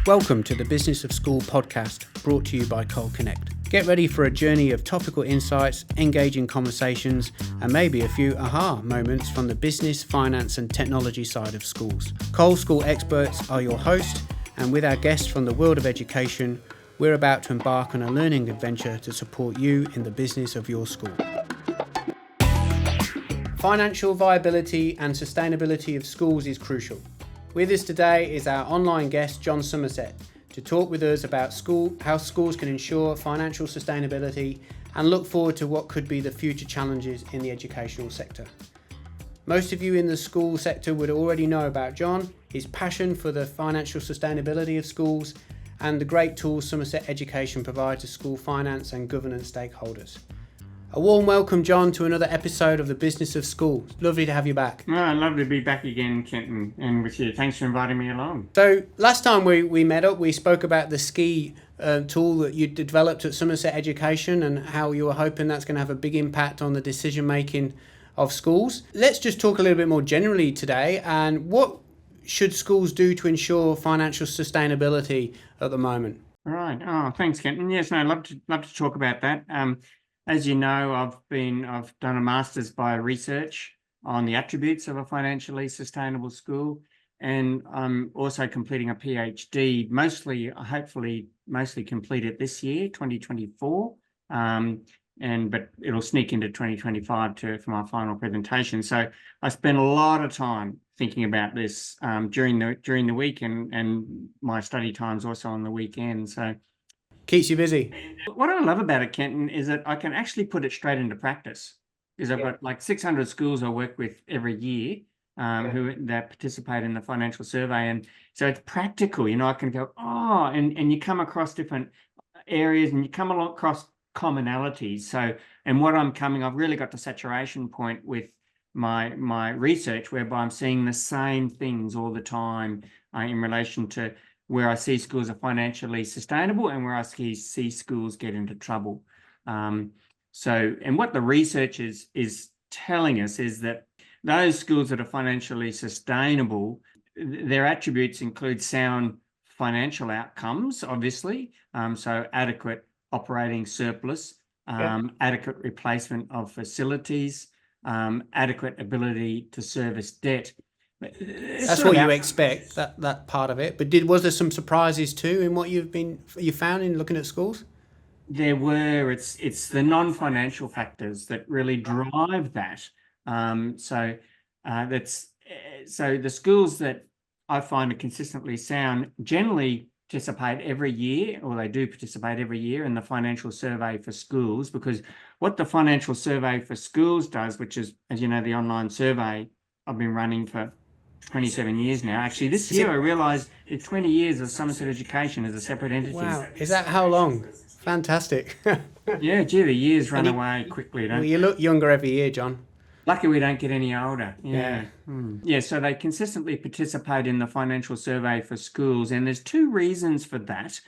Welcome to the Business of School podcast, brought to you by Cole Connect. Get ready for a journey of topical insights, engaging conversations, and maybe a few aha moments from the business, finance, and technology side of schools. Cole School experts are your host, and with our guests from the world of education, we're about to embark on a learning adventure to support you in the business of your school. Financial viability and sustainability of schools is crucial. With us today is our online guest, John Somerset, to talk with us about how schools can ensure financial sustainability and look forward to what could be the future challenges in the educational sector. Most of you in the school sector would already know about John, his passion for the financial sustainability of schools, and the great tools Somerset Education provides to school finance and governance stakeholders. A warm welcome, John, to another episode of the Business of School. Lovely to have you back. Oh, lovely to be back again, Kenton, and with you. Thanks for inviting me along. So last time we met up, we spoke about the ski tool that you developed at Somerset Education and how you were hoping that's going to have a big impact on the decision making of schools. Let's just talk a little bit more generally today, and what should schools do to ensure financial sustainability at the moment? All right. Oh, thanks, Kenton. Yes, no, I'd love to talk about that. As you know, I've done a master's research on the attributes of a financially sustainable school, and I'm also completing a PhD, hopefully complete it this year, 2024, but it'll sneak into 2025 for my final presentation. So I spent a lot of time thinking about this during the week, and my study time's also on the weekend. So keeps you busy. What I love about it, Kenton, is that I can actually put it straight into practice, because I've got like 600 schools I work with every year that participate in the financial survey. And so it's practical, I can go, and you come across different areas and you come across commonalities. So, and I've really got the saturation point with my research, whereby I'm seeing the same things all the time in relation to where I see schools are financially sustainable and where I see schools get into trouble. And what the research is telling us is that those schools that are financially sustainable, their attributes include sound financial outcomes, obviously, so adequate operating surplus, adequate replacement of facilities, adequate ability to service debt. That's what you expect, that part of it. But was there some surprises too in what you found in looking at schools? There were. It's the non-financial factors that really drive that. So the schools that I find are consistently sound generally participate every year, or they do participate every year in the financial survey for schools, because what the financial survey for schools does, which is, as you know, the online survey I've been running for 27 years now. Actually, this year I realised it's 20 years of Somerset Education as a separate entity. Wow, is that how long? Fantastic. Yeah, gee, the years run away quickly, don't they? Well, you look younger every year, John. Lucky we don't get any older. Yeah. Yeah, so they consistently participate in the financial survey for schools, and there's two reasons for that.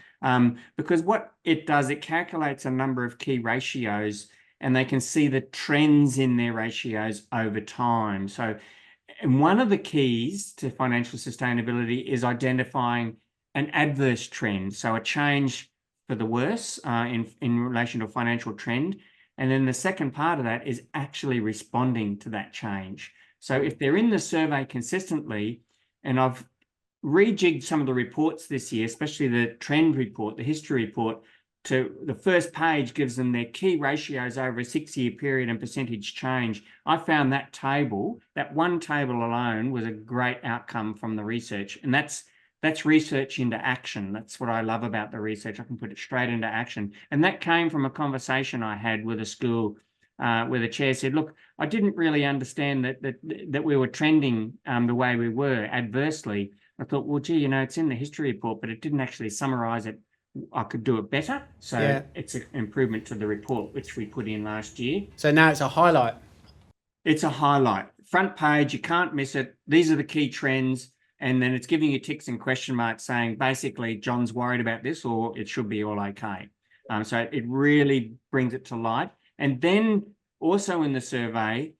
Because what it does, it calculates a number of key ratios, and they can see the trends in their ratios over time. And one of the keys to financial sustainability is identifying an adverse trend, so a change for the worse in relation to a financial trend. And then the second part of that is actually responding to that change. So if they're in the survey consistently, and I've rejigged some of the reports this year, especially the trend report, the history report, to the first page gives them their key ratios over a 6-year period and percentage change. I found that one table alone was a great outcome from the research. And that's research into action. That's what I love about the research. I can put it straight into action. And that came from a conversation I had with a school where the chair said, look, I didn't really understand that we were trending the way we were adversely. I thought, well, gee, it's in the history report, but it didn't actually summarize it. I could do it better. So It's an improvement to the report, which we put in last year. So now it's a highlight. It's a highlight. Front page, you can't miss it. These are the key trends. And then it's giving you ticks and question marks saying, basically, John's worried about this, or it should be all okay. So it really brings it to light. And then also in the survey,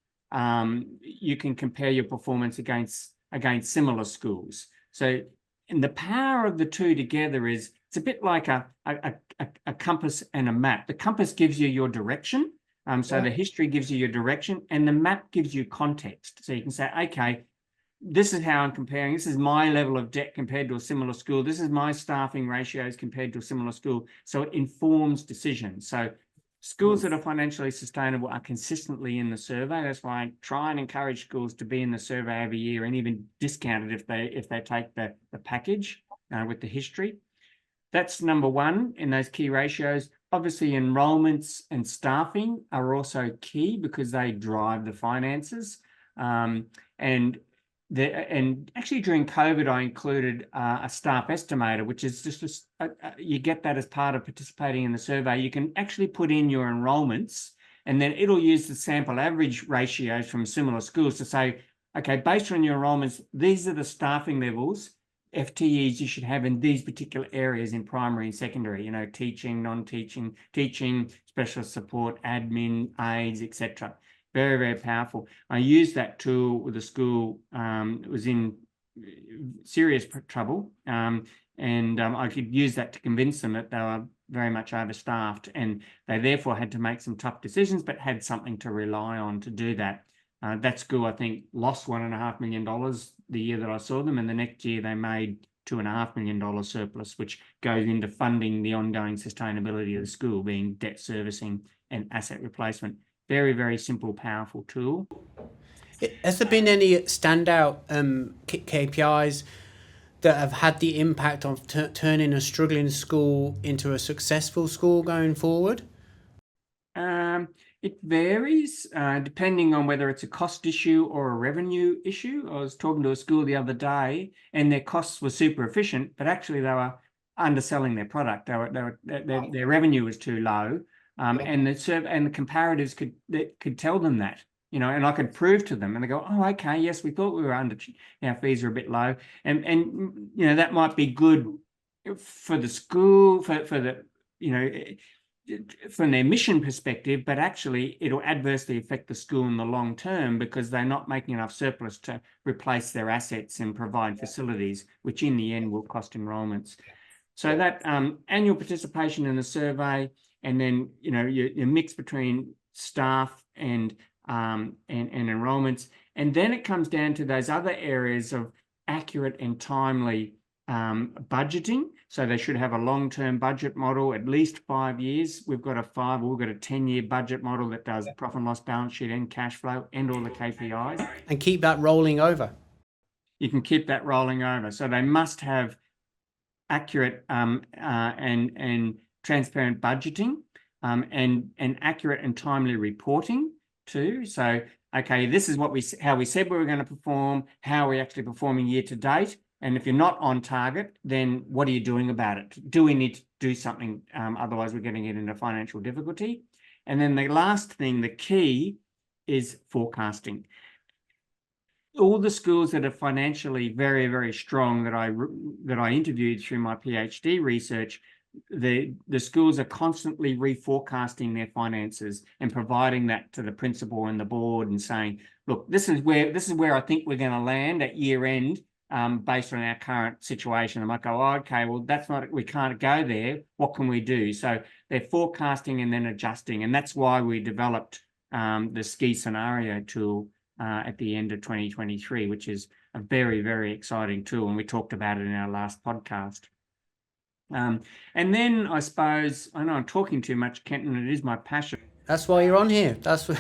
you can compare your performance against similar schools. So the power of the two together is, it's a bit like a compass and a map. The compass gives you your direction. So the history gives you your direction, and the map gives you context. So you can say, okay, this is how I'm comparing. This is my level of debt compared to a similar school. This is my staffing ratios compared to a similar school. So it informs decisions. So schools that are financially sustainable are consistently in the survey. That's why I try and encourage schools to be in the survey every year, and even discount it if they take the package with the history. That's number one in those key ratios. Obviously, enrolments and staffing are also key because they drive the finances. And actually during COVID, I included a staff estimator, which is just you get that as part of participating in the survey. You can actually put in your enrolments, and then it'll use the sample average ratios from similar schools to say, okay, based on your enrolments, these are the staffing levels, FTEs you should have in these particular areas in primary and secondary, teaching, non-teaching, teaching, specialist support, admin, aides, etc. Very, very powerful. I used that tool with a school that was in serious trouble, and I could use that to convince them that they were very much overstaffed, and they therefore had to make some tough decisions, but had something to rely on to do that. That school, I think, lost $1.5 million the year that I saw them, and the next year they made $2.5 million surplus, which goes into funding the ongoing sustainability of the school, being debt servicing and asset replacement. Very, very simple, powerful tool. Has there been any standout KPIs that have had the impact of turning a struggling school into a successful school going forward? It varies depending on whether it's a cost issue or a revenue issue. I was talking to a school the other day, and their costs were super efficient, but actually they were underselling their product. Their revenue was too low, and the comparatives could tell them that. And I could prove to them, and they go, "Oh, okay, yes, we thought we were under. Our fees are a bit low," and that might be good for the school for the from their mission perspective, but actually it'll adversely affect the school in the long term because they're not making enough surplus to replace their assets and provide facilities, which in the end will cost enrolments. So that annual participation in the survey, and then your mix between staff and enrolments, and then it comes down to those other areas of accurate and timely budgeting. So they should have a long-term budget model, at least 5 years. We've got a 10-year budget model that does profit and loss balance sheet and cash flow and all the KPIs. And keep that rolling over. You can keep that rolling over. So they must have accurate and transparent budgeting and accurate and timely reporting too. So, okay, this is how we said we were going to perform, how are we actually performing year to date? And if you're not on target, then what are you doing about it? Do we need to do something? Otherwise, we're getting it into financial difficulty. And then the last thing, the key, is forecasting. All the schools that are financially very, very strong that I interviewed through my PhD research, the schools are constantly reforecasting their finances and providing that to the principal and the board and saying, look, this is where I think we're going to land at year end. Based on our current situation. I might go, oh, okay, well, we can't go there. What can we do? So they're forecasting and then adjusting. And that's why we developed the ski scenario tool at the end of 2023, which is a very, very exciting tool. And we talked about it in our last podcast. And then I suppose, I know I'm talking too much, Kenton, and it is my passion. That's why you're on here. That's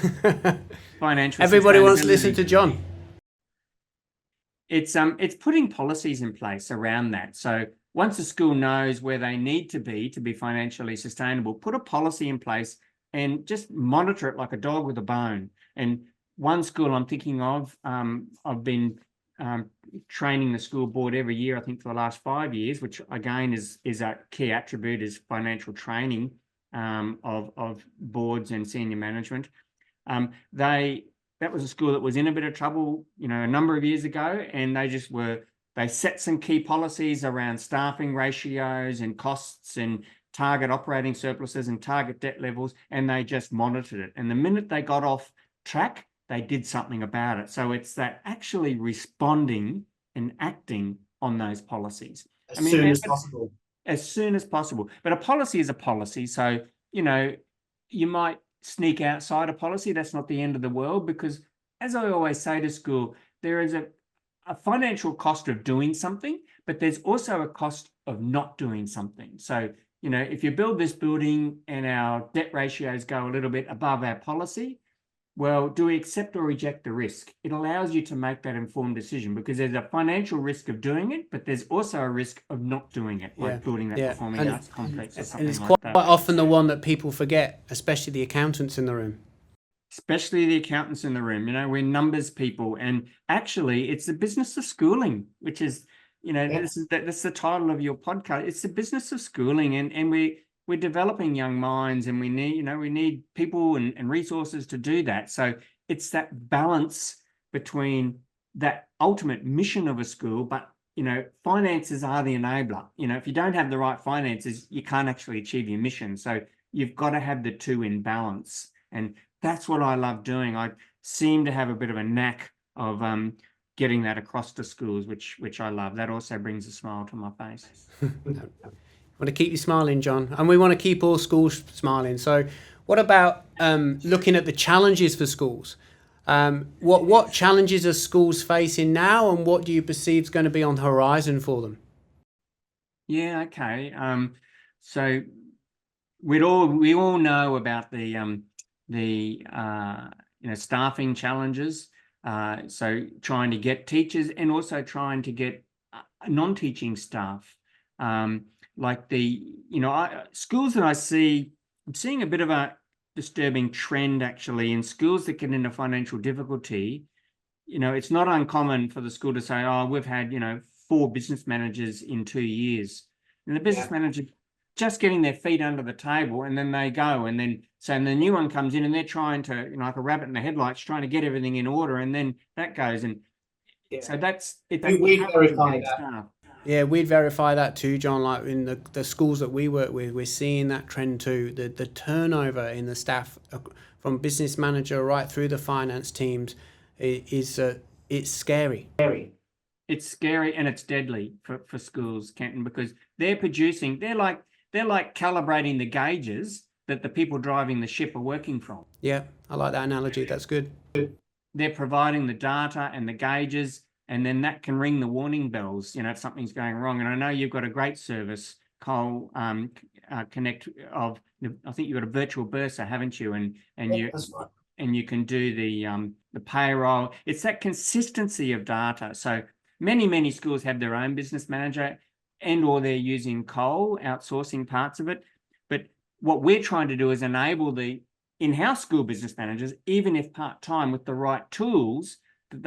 financial. Everybody wants to listen to John. It's putting policies in place around that. So once a school knows where they need to be financially sustainable, put a policy in place and just monitor it like a dog with a bone. And one school I'm thinking of, I've been training the school board every year, I think for the last 5 years, which again is a key attribute, is financial training of boards and senior management. That was a school that was in a bit of trouble, a number of years ago, and they set some key policies around staffing ratios and costs and target operating surpluses and target debt levels, and they just monitored it. And the minute they got off track, they did something about it. So it's that actually responding and acting on those policies. As soon as possible. As soon as possible. But a policy is a policy. So, you might sneak outside a policy. That's not the end of the world, because as I always say to school, there is a financial cost of doing something, but there's also a cost of not doing something. So, if you build this building and our debt ratios go a little bit above our policy, well, do we accept or reject the risk? It allows you to make that informed decision, because there's a financial risk of doing it, but there's also a risk of not doing it, like building that performing arts complex or something and it's like that. Quite often the one that people forget, especially the accountants in the room. Especially the accountants in the room. We're numbers people, and actually it's the business of schooling, which is, that's the title of your podcast. It's the business of schooling, and we're developing young minds, and we need people and resources to do that. So it's that balance between that ultimate mission of a school, but finances are the enabler. If you don't have the right finances, you can't actually achieve your mission. So you've got to have the two in balance, and that's what I love doing. I seem to have a bit of a knack of getting that across to schools, which I love. That also brings a smile to my face. Want to keep you smiling, John, and we want to keep all schools smiling. So what about looking at the challenges for schools? What challenges are schools facing now, and what do you perceive is going to be on the horizon for them? Yeah, okay. So we all know about the staffing challenges. So trying to get teachers, and also trying to get non-teaching staff. Like schools that I'm seeing a bit of a disturbing trend actually in schools that get into financial difficulty. It's not uncommon for the school to say, "Oh, we've had 4 business managers in 2 years," and the business manager just getting their feet under the table, and then they go, and then the new one comes in, and they're trying to, like a rabbit in the headlights, trying to get everything in order, and then that goes, and so that's it. We verify that. Staff. Yeah, we'd verify that too, John. Like in the schools that we work with, we're seeing that trend too. The turnover in the staff, from business manager right through the finance teams, is it's scary. It's scary, and it's deadly for schools, Kenton, because they're like calibrating the gauges that the people driving the ship are working from. Yeah, I like that analogy. That's good. They're providing the data and the gauges, and then that can ring the warning bells, if something's going wrong. And I know you've got a great service, Cole, Connect of, I think you've got a virtual bursar, haven't you? And that's right. And you can do the payroll. It's that consistency of data. So many schools have their own business manager, or they're using Cole, outsourcing parts of it. But what we're trying to do is enable the in-house school business managers, even if part-time, with the right tools, that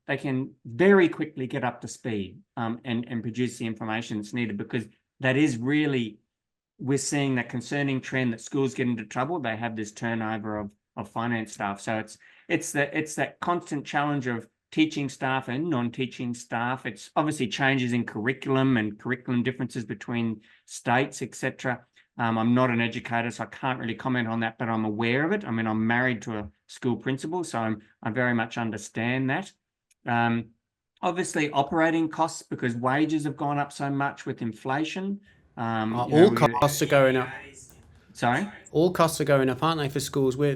they can very quickly get up to speed and produce the information that's needed, because that is really, we're seeing that concerning trend that schools get into trouble. They have this turnover of finance staff. So it's that constant challenge of teaching staff and non-teaching staff. It's obviously changes in curriculum and curriculum differences between states, etc. I'm not an educator, so I can't really comment on that, but I'm aware of it. I mean, I'm married to a school principal, so I very much understand that. Obviously, operating costs, because wages have gone up so much with inflation. All costs are going up. Sorry? All costs are going up, aren't they, for schools? We're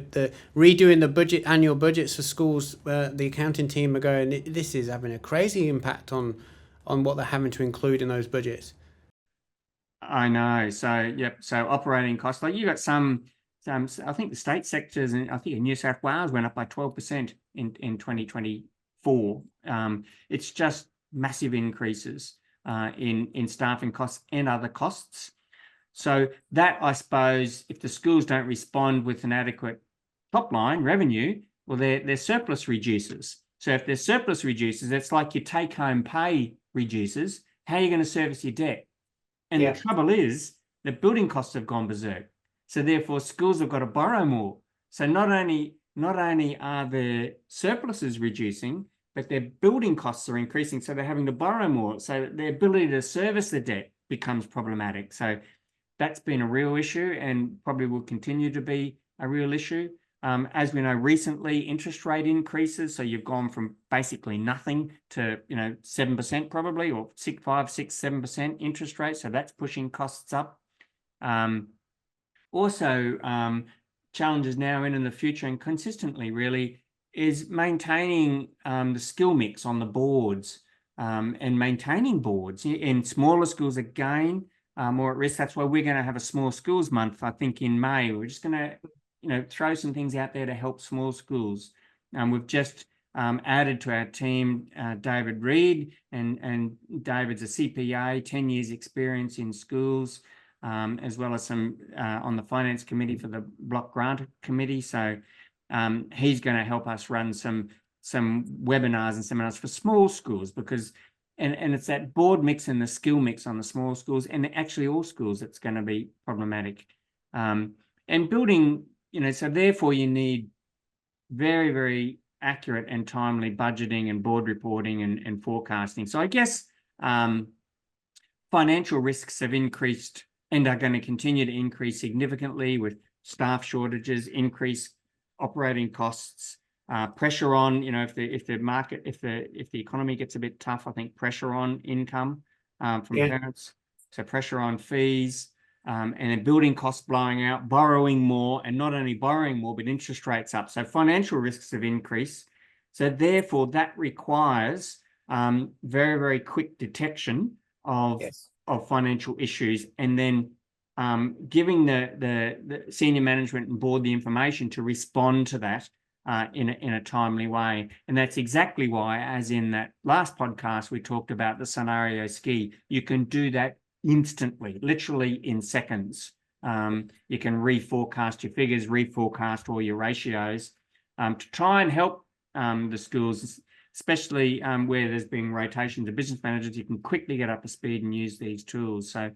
redoing the annual budgets for schools. The accounting team are going, this is having a crazy impact on what they're having to include in those budgets. I know. So, yep. So operating costs, like you got some, I think the state sectors, and I think in New South Wales went up by 12% in 2024. It's just massive increases in staffing costs and other costs. So that, I suppose, if the schools don't respond with an adequate top line revenue, well, their surplus reduces. So if their surplus reduces, it's like your take-home pay reduces. How are you going to service your debt? And the trouble is that building costs have gone berserk. So therefore, schools have got to borrow more. So not only are their surpluses reducing, but their building costs are increasing. So they're having to borrow more. So their ability to service the debt becomes problematic. So that's been a real issue, and probably will continue to be a real issue. As we know, recently interest rate increases. So you've gone from basically nothing to 7% probably, or 5, 6, 7% interest rate. So that's pushing costs up. Also, challenges now and in the future and consistently really is maintaining the skill mix on the boards and maintaining boards in smaller schools again. More at risk. That's why we're going to have a small schools month, I think, in May. We're just going to, throw some things out there to help small schools. We've just added to our team David Reed, and David's a CPA, 10 years experience in schools, as well as some on the finance committee for the block grant committee. So he's going to help us run some webinars and seminars for small schools, because and it's that board mix and the skill mix on the small schools, and actually all schools, that's going to be problematic. And building, so therefore you need very, very accurate and timely budgeting and board reporting and forecasting. So I guess financial risks have increased and are going to continue to increase significantly with staff shortages, increased operating costs, pressure on, if the economy gets a bit tough, I think pressure on income from parents. So pressure on fees, and then building costs blowing out, borrowing more, and not only borrowing more, but interest rates up. So financial risks have increased. So therefore that requires very, very quick detection of financial issues, and then giving the senior management and board the information to respond to that in a timely way. And that's exactly why, as in that last podcast, we talked about the scenario ski. You can do that instantly, literally in seconds. You can reforecast your figures, reforecast all your ratios to try and help the schools, especially where there's been rotations of business managers. You can quickly get up to speed and use these tools. So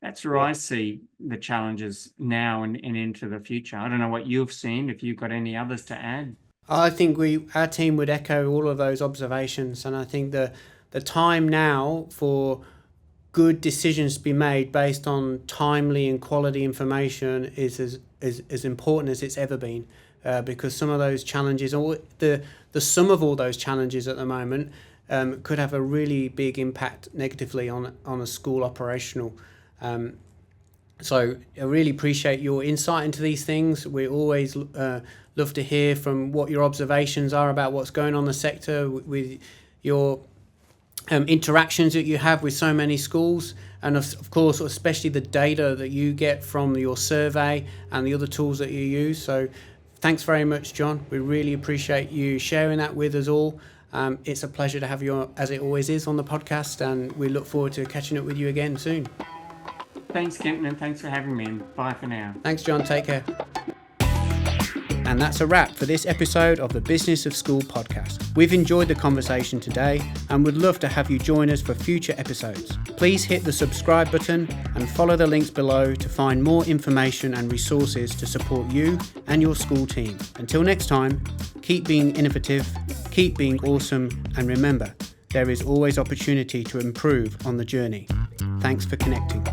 that's where I see the challenges now and into the future. I don't know what you've seen, if you've got any others to add. I think our team would echo all of those observations, and I think the time now for good decisions to be made based on timely and quality information is as important as it's ever been, because some of those challenges, or the sum of all those challenges at the moment, could have a really big impact negatively on a school operational. So I really appreciate your insight into these things. We always love to hear from what your observations are about what's going on in the sector, with your interactions that you have with so many schools, and of course especially the data that you get from your survey and the other tools that you use. So thanks very much, John. We really appreciate you sharing that with us all. It's a pleasure to have you, as it always is, on the podcast, and we look forward to catching up with you again soon. Thanks, Kenton, and thanks for having me, and bye for now. Thanks, John. Take care. And that's a wrap for this episode of the Business of School podcast. We've enjoyed the conversation today and would love to have you join us for future episodes. Please hit the subscribe button and follow the links below to find more information and resources to support you and your school team. Until next time, keep being innovative, keep being awesome, and remember, there is always opportunity to improve on the journey. Thanks for connecting.